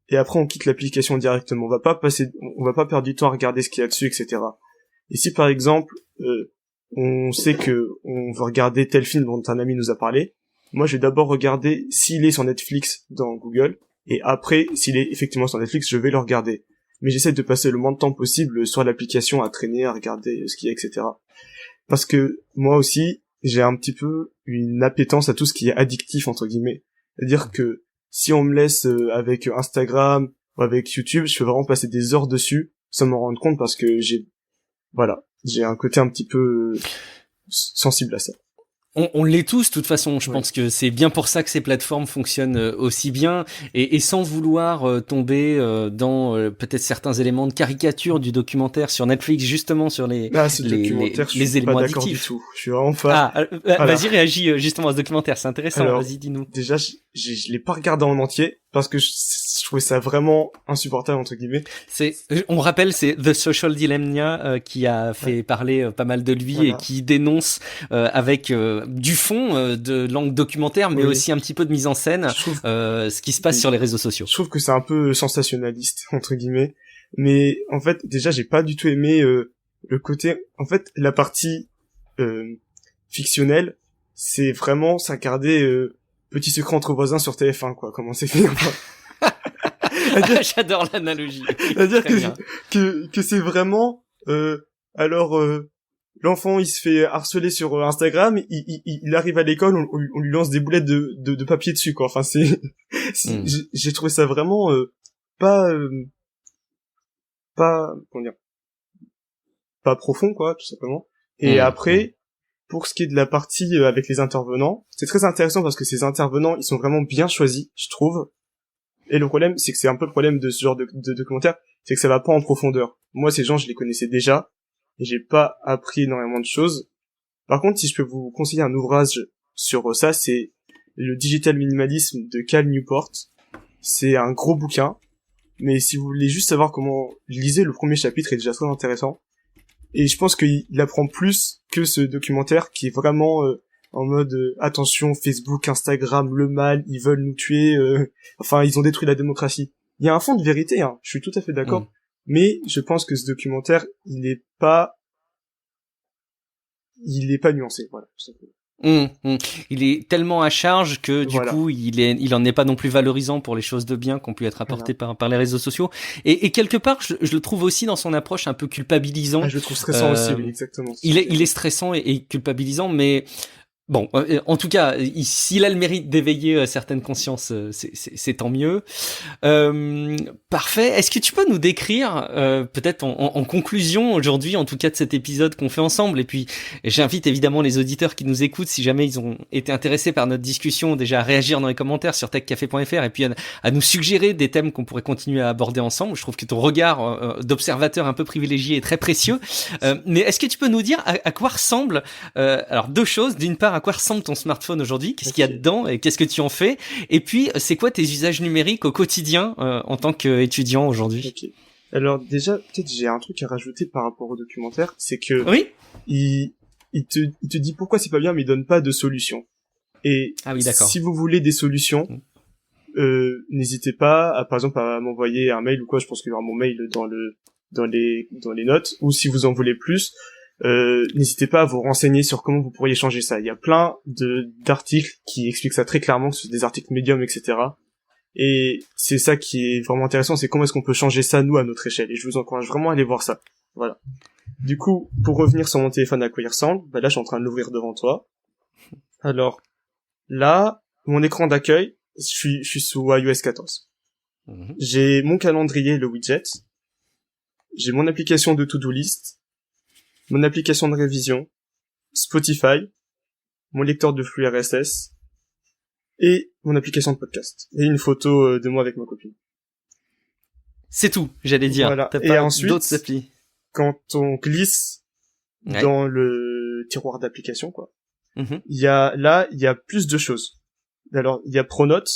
et après on quitte l'application directement. On va pas perdre du temps à regarder ce qu'il y a dessus, etc. Et si, par exemple, on sait que on veut regarder tel film dont un ami nous a parlé, moi je vais d'abord regarder s'il est sur Netflix dans Google, et après, s'il est effectivement sur Netflix, je vais le regarder. Mais j'essaie de passer le moins de temps possible sur l'application à traîner, à regarder ce qu'il y a, etc. Parce que moi aussi, j'ai un petit peu une appétence à tout ce qui est addictif, entre guillemets. C'est-à-dire que si on me laisse avec Instagram ou avec YouTube, je peux vraiment passer des heures dessus sans m'en rendre compte parce que j'ai un côté un petit peu sensible à ça. On l'est tous, de toute façon. Je Ouais. pense que c'est bien pour ça que ces plateformes fonctionnent aussi bien, et sans vouloir tomber dans peut-être certains éléments de caricature du documentaire sur Netflix, justement sur les éléments pas addictifs. Du tout. Je suis vraiment pas. Vas-y, réagis justement à ce documentaire, c'est intéressant. Alors, vas-y, dis-nous. Déjà, je l'ai pas regardé en entier parce que je trouvais ça vraiment insupportable entre guillemets. On rappelle, c'est The Social Dilemma qui a fait parler pas mal de lui et qui dénonce avec du fond de langue documentaire, mais aussi un petit peu de mise en scène, ce qui se passe sur les réseaux sociaux. Je trouve que c'est un peu sensationnaliste entre guillemets, mais en fait déjà j'ai pas du tout aimé le côté. En fait, la partie fictionnelle, c'est vraiment s'incarner Petit secret entre voisins sur TF1 quoi. Comment c'est fait? J'adore l'analogie. C'est-à-dire que c'est vraiment l'enfant il se fait harceler sur Instagram, il arrive à l'école, on lui lance des boulettes de papier dessus quoi. Enfin j'ai trouvé ça vraiment pas comment dire, pas profond quoi, tout simplement. Et après pour ce qui est de la partie avec les intervenants, c'est très intéressant parce que ces intervenants ils sont vraiment bien choisis, je trouve. Et le problème, c'est que c'est un peu le problème de ce genre de documentaire, c'est que ça va pas en profondeur. Moi, ces gens, je les connaissais déjà, et j'ai pas appris énormément de choses, Par contre, si je peux vous conseiller un ouvrage sur ça, c'est le Digital Minimalism de Cal Newport. C'est un gros bouquin, mais si vous voulez juste savoir comment, lisez le premier chapitre, est déjà très intéressant. Et je pense qu'il apprend plus que ce documentaire qui est vraiment en mode attention, Facebook, Instagram, le mal, ils veulent nous tuer, enfin ils ont détruit la démocratie. Il y a un fond de vérité, hein, je suis tout à fait d'accord, mais je pense que ce documentaire, il est pas nuancé, voilà, tout simplement. Il est tellement à charge que du Voilà. coup il en est pas non plus valorisant pour les choses de bien qui ont pu être apportées par les réseaux sociaux, et quelque part je le trouve aussi dans son approche un peu culpabilisant. Ah, je le trouve stressant aussi, oui, exactement. Il est stressant et culpabilisant, mais bon, en tout cas, s'il a le mérite d'éveiller certaines consciences, c'est tant mieux. Parfait. Est-ce que tu peux nous décrire, peut-être en conclusion aujourd'hui, en tout cas de cet épisode qu'on fait ensemble, et puis j'invite évidemment les auditeurs qui nous écoutent, si jamais ils ont été intéressés par notre discussion, déjà à réagir dans les commentaires sur techcafé.fr, et puis à nous suggérer des thèmes qu'on pourrait continuer à aborder ensemble. Je trouve que ton regard d'observateur un peu privilégié est très précieux. Mais est-ce que tu peux nous dire à quoi ressemble, alors deux choses, d'une part, à quoi ressemble ton smartphone aujourd'hui, qu'est-ce qu'il y a dedans et qu'est-ce que tu en fais, et puis c'est quoi tes usages numériques au quotidien en tant qu'étudiant aujourd'hui? Ok. Alors déjà, peut-être j'ai un truc à rajouter par rapport au documentaire, c'est que Oui. il te dit pourquoi c'est pas bien, mais il donne pas de solution. Et Ah oui, d'accord. si vous voulez des solutions, n'hésitez pas à, par exemple, à m'envoyer un mail ou quoi. Je pense qu'il y aura mon mail dans les notes. Ou si vous en voulez plus, n'hésitez pas à vous renseigner sur comment vous pourriez changer ça. Il y a plein d'articles qui expliquent ça très clairement, que ce sont des articles Medium, etc. Et c'est ça qui est vraiment intéressant, c'est comment est-ce qu'on peut changer ça, nous, à notre échelle. Et je vous encourage vraiment à aller voir ça. Voilà. Du coup, pour revenir sur mon téléphone à quoi il ressemble, bah là, je suis en train de l'ouvrir devant toi. Alors, là, mon écran d'accueil, je suis sous iOS 14. J'ai mon calendrier, le widget. J'ai mon application de to-do list. Mon application de révision. Spotify. Mon lecteur de flux RSS. Et mon application de podcast. Et une photo de moi avec ma copine. C'est tout, j'allais dire. Voilà. T'as Et pas ensuite, d'autres applis? Quand on glisse dans le tiroir d'application, quoi, il y a plus de choses. Alors, il y a Pronote,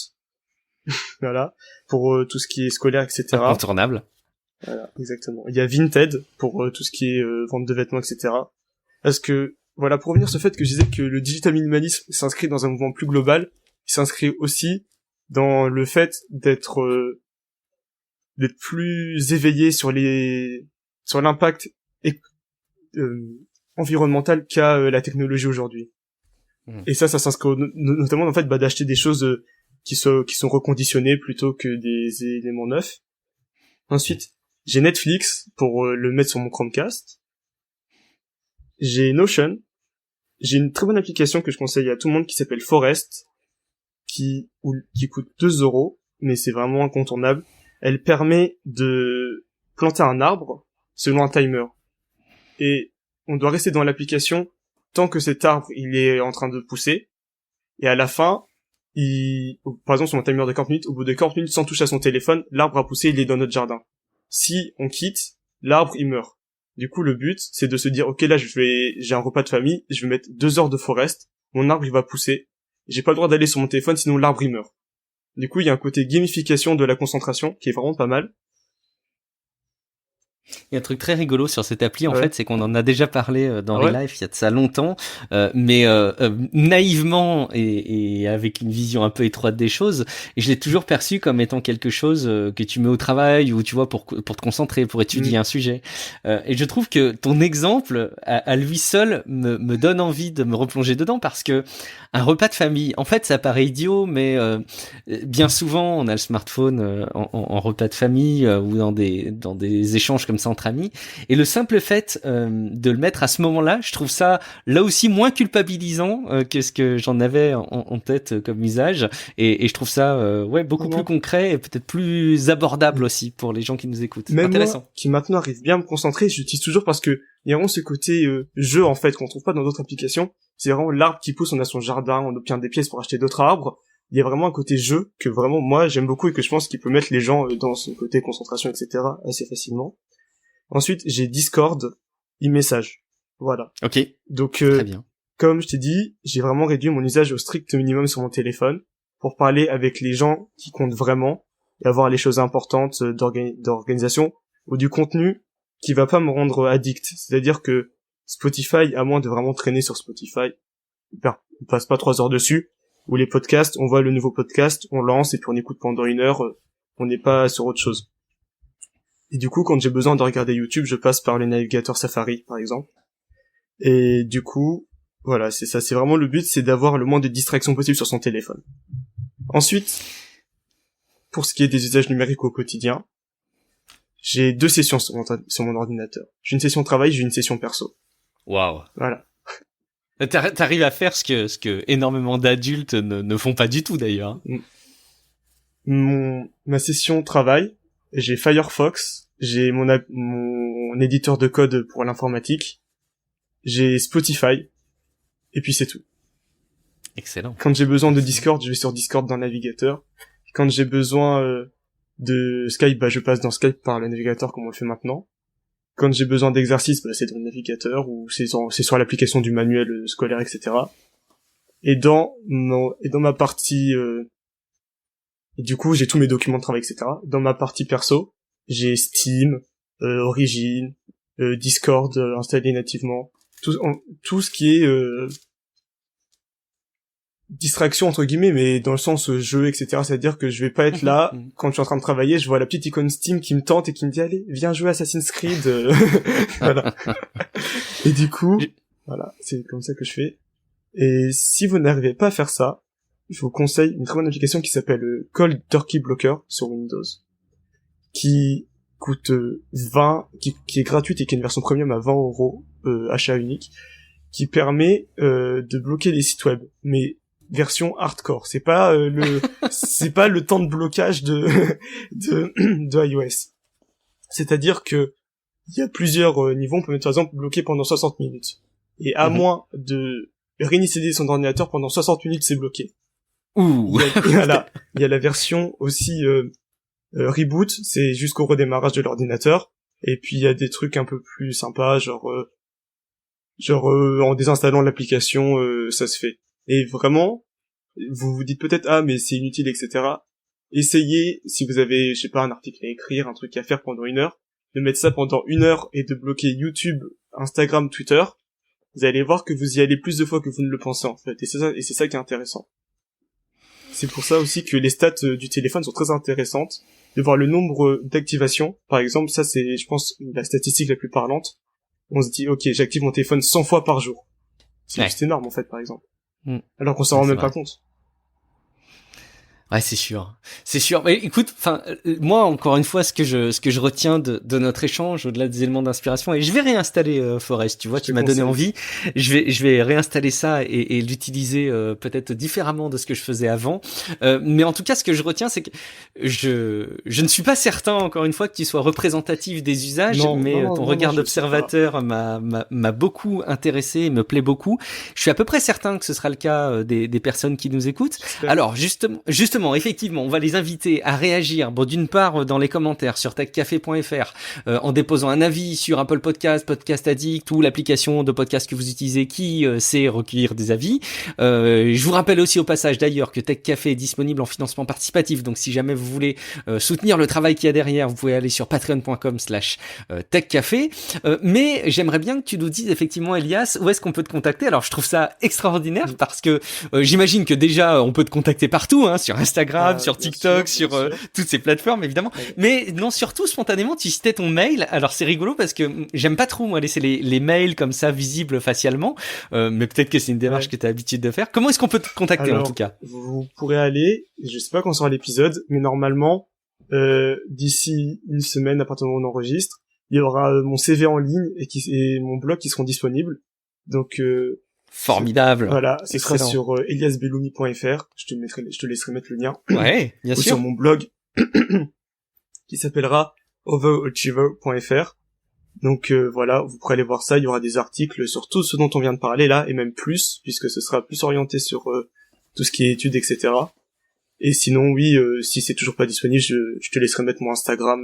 voilà, pour tout ce qui est scolaire, etc. Incontournable. Voilà, exactement. Il y a Vinted pour tout ce qui est vente de vêtements, etc. Parce que, voilà, pour revenir sur ce fait que je disais que le digital minimalisme s'inscrit dans un mouvement plus global, il s'inscrit aussi dans le fait d'être plus éveillé sur l'impact environnemental qu'a la technologie aujourd'hui. Et ça s'inscrit notamment en fait d'acheter des choses qui sont reconditionnées plutôt que des éléments neufs. Ensuite, j'ai Netflix pour le mettre sur mon Chromecast. J'ai Notion. J'ai une très bonne application que je conseille à tout le monde qui s'appelle Forest, qui coûte 2€, mais c'est vraiment incontournable. Elle permet de planter un arbre selon un timer. Et on doit rester dans l'application tant que cet arbre, il est en train de pousser. Et à la fin, par exemple, sur mon timer de 40 minutes, au bout de 40 minutes, sans toucher à son téléphone, l'arbre a poussé, il est dans notre jardin. Si on quitte, l'arbre, il meurt. Du coup, le but, c'est de se dire, ok, là, j'ai un repas de famille, je vais mettre 2 heures de forest, mon arbre, il va pousser. J'ai pas le droit d'aller sur mon téléphone, sinon l'arbre, il meurt. Du coup, il y a un côté gamification de la concentration qui est vraiment pas mal. Il y a un truc très rigolo sur cette appli, en fait, c'est qu'on en a déjà parlé dans les lives il y a de ça longtemps, mais naïvement et avec une vision un peu étroite des choses. Et je l'ai toujours perçu comme étant quelque chose que tu mets au travail ou tu vois pour te concentrer, pour étudier un sujet. Et je trouve que ton exemple, à lui seul, me donne envie de me replonger dedans parce que un repas de famille, en fait, ça paraît idiot, mais bien souvent, on a le smartphone en repas de famille ou dans des échanges comme ça entre amis, et le simple fait de le mettre à ce moment-là, je trouve ça là aussi moins culpabilisant que ce que j'en avais en tête comme usage, et je trouve ça beaucoup plus concret et peut-être plus abordable aussi pour les gens qui nous écoutent. Même intéressant. Moi, qui maintenant arrive bien à me concentrer, j'utilise toujours parce que il y a vraiment ce côté jeu en fait qu'on trouve pas dans d'autres applications. C'est vraiment l'arbre qui pousse, on a son jardin, on obtient des pièces pour acheter d'autres arbres. Il y a vraiment un côté jeu que vraiment moi j'aime beaucoup et que je pense qu'il peut mettre les gens dans ce côté concentration, etc. assez facilement. Ensuite, j'ai Discord, e-message. Voilà. Ok. Donc, très bien. comme je t'ai dit, j'ai vraiment réduit mon usage au strict minimum sur mon téléphone pour parler avec les gens qui comptent vraiment et avoir les choses importantes d'organisation ou du contenu qui va pas me rendre addict. C'est-à-dire que Spotify, à moins de vraiment traîner sur Spotify, on passe pas 3 heures dessus, ou les podcasts, on voit le nouveau podcast, on lance et puis on écoute pendant 1 heure, on n'est pas sur autre chose. Et du coup, quand j'ai besoin de regarder YouTube, je passe par les navigateurs Safari, par exemple. Et du coup, voilà, c'est ça, c'est vraiment le but, c'est d'avoir le moins de distractions possible sur son téléphone. Ensuite, pour ce qui est des usages numériques au quotidien, j'ai 2 sessions sur mon ordinateur. J'ai une session travail, j'ai une session perso. Waouh. Voilà. T'arrives à faire ce que énormément d'adultes ne font pas du tout d'ailleurs. Ma session travail, j'ai Firefox, j'ai mon éditeur de code pour l'informatique, j'ai Spotify, et puis c'est tout. Excellent. Quand j'ai besoin de Discord, je vais sur Discord dans le navigateur. Quand j'ai besoin de Skype, bah je passe dans Skype par le navigateur comme on le fait maintenant. Quand j'ai besoin d'exercice, bah c'est dans le navigateur ou c'est sur l'application du manuel scolaire, etc. Et dans ma partie et du coup j'ai tous mes documents de travail, etc. Dans ma partie perso, j'ai Steam, Origin, Discord installé nativement, tout ce qui est distraction entre guillemets, mais dans le sens jeu, etc. C'est-à-dire que je vais pas être là quand je suis en train de travailler, je vois la petite icône Steam qui me tente et qui me dit allez viens jouer Assassin's Creed. Voilà. Et du coup voilà, c'est comme ça que je fais. Et si vous n'arrivez pas à faire ça, je vous conseille une très bonne application qui s'appelle Cold Turkey Blocker sur Windows, qui coûte qui est gratuite et qui est une version premium à 20 €, achat unique, qui permet de bloquer les sites web, mais version hardcore. C'est pas le temps de blocage de iOS. C'est-à-dire que il y a plusieurs niveaux. On peut mettre par exemple bloquer pendant 60 minutes. Et à moins de réinitialiser son ordinateur pendant 60 minutes, c'est bloqué. Ouh. Il y a la version aussi reboot, c'est jusqu'au redémarrage de l'ordinateur. Et puis il y a des trucs un peu plus sympas, genre en désinstallant l'application, ça se fait. Et vraiment, vous vous dites peut-être ah mais c'est inutile, etc. Essayez, si vous avez, je sais pas, un article à écrire, un truc à faire pendant 1 heure, de mettre ça pendant 1 heure et de bloquer YouTube, Instagram, Twitter. Vous allez voir que vous y allez plus de fois que vous ne le pensez en fait. Et c'est ça qui est intéressant. C'est pour ça aussi que les stats du téléphone sont très intéressantes. De voir le nombre d'activations, par exemple, ça c'est, je pense, la statistique la plus parlante. On se dit, ok, j'active mon téléphone 100 fois par jour. C'est juste énorme, en fait, par exemple. Alors qu'on s'en rend même pas compte. Ouais, c'est sûr. C'est sûr. Mais écoute, enfin, moi, encore une fois, ce que je retiens de notre échange, au-delà des éléments d'inspiration, et je vais réinstaller Forest, tu vois, tu m'as donné envie. Je vais réinstaller ça et l'utiliser peut-être différemment de ce que je faisais avant. Mais en tout cas, ce que je retiens, c'est que je ne suis pas certain, encore une fois, que tu sois représentatif des usages, ton regard d'observateur m'a beaucoup intéressé et me plaît beaucoup. Je suis à peu près certain que ce sera le cas des personnes qui nous écoutent. Alors, justement, effectivement, on va les inviter à réagir. Bon, d'une part, dans les commentaires sur techcafé.fr, en déposant un avis sur Apple Podcast, Podcast Addict ou l'application de podcast que vous utilisez qui sait recueillir des avis. Je vous rappelle aussi au passage d'ailleurs que Tech Café est disponible en financement participatif. Donc, si jamais vous voulez soutenir le travail qu'il y a derrière, vous pouvez aller sur patreon.com/techcafé. Mais j'aimerais bien que tu nous dises effectivement, Elias, où est-ce qu'on peut te contacter. Alors, je trouve ça extraordinaire parce que j'imagine que déjà, on peut te contacter partout, hein, sur Instagram, sur TikTok, sur toutes ces plateformes évidemment. Mais non, surtout spontanément, tu citais ton mail. Alors c'est rigolo parce que j'aime pas trop moi laisser les mails comme ça visibles facialement. Mais peut-être que c'est une démarche que tu as l'habitude de faire. Comment est-ce qu'on peut te contacter en tout cas? Vous pourrez aller, je sais pas quand sera l'épisode, mais normalement d'ici une semaine à partir du moment où on enregistre, il y aura mon CV en ligne et mon blog qui seront disponibles. Donc formidable. Voilà, ce sera sur eliasbeloumi.fr. Je te laisserai mettre le lien. Ouais, bien sûr. Sur mon blog qui s'appellera overachiever.fr. Donc voilà, vous pourrez aller voir ça. Il y aura des articles sur tout ce dont on vient de parler là et même plus, puisque ce sera plus orienté sur tout ce qui est études, etc. Et sinon, oui, si c'est toujours pas disponible, je te laisserai mettre mon Instagram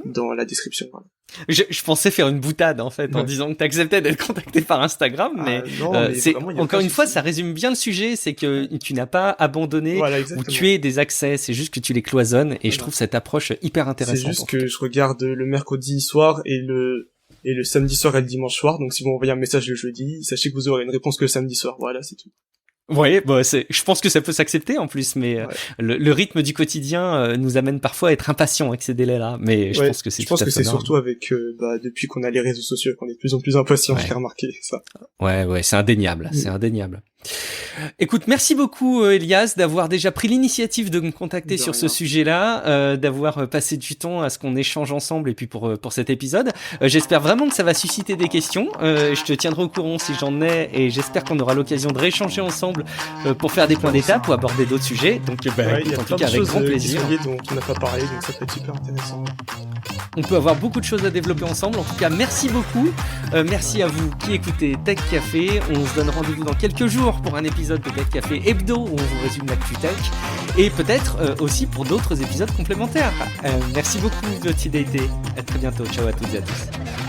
dans la description. Voilà. Je pensais faire une boutade en fait en disant que t'acceptais d'être contacté par Instagram, mais, mais c'est vraiment, encore une fois ça résume bien le sujet, c'est que tu n'as pas abandonné ou tué des accès, c'est juste que tu les cloisonnes et je trouve cette approche hyper intéressante. C'est juste que je regarde le mercredi soir et le samedi soir et le dimanche soir, donc si vous m'envoyez un message le jeudi, sachez que vous aurez une réponse que le samedi soir, voilà, c'est tout. Ouais, bah je pense que ça peut s'accepter en plus, mais le rythme du quotidien nous amène parfois à être impatients avec ces délais-là. Mais je pense que c'est. Je pense que c'est surtout avec depuis qu'on a les réseaux sociaux qu'on est de plus en plus impatients. J'ai remarqué ça. Ouais, c'est indéniable, c'est indéniable. Écoute, merci beaucoup Elias d'avoir déjà pris l'initiative de me contacter sur ce sujet-là, d'avoir passé du temps à ce qu'on échange ensemble et puis pour cet épisode. J'espère vraiment que ça va susciter des questions. Je te tiendrai au courant si j'en ai et j'espère qu'on aura l'occasion de rééchanger ensemble pour faire des points d'étape ou aborder d'autres sujets. Donc écoute, en tout cas avec grand plaisir. Dont on n'a pas parlé, donc ça peut être super intéressant. On peut avoir beaucoup de choses à développer ensemble. En tout cas, merci beaucoup. Merci à vous qui écoutez Tech Café. On se donne rendez-vous dans quelques jours pour un épisode de Tech Café Hebdo où on vous résume l'actu tech et peut-être aussi pour d'autres épisodes complémentaires. Merci beaucoup, Gauthier Deité. À très bientôt. Ciao à toutes et à tous.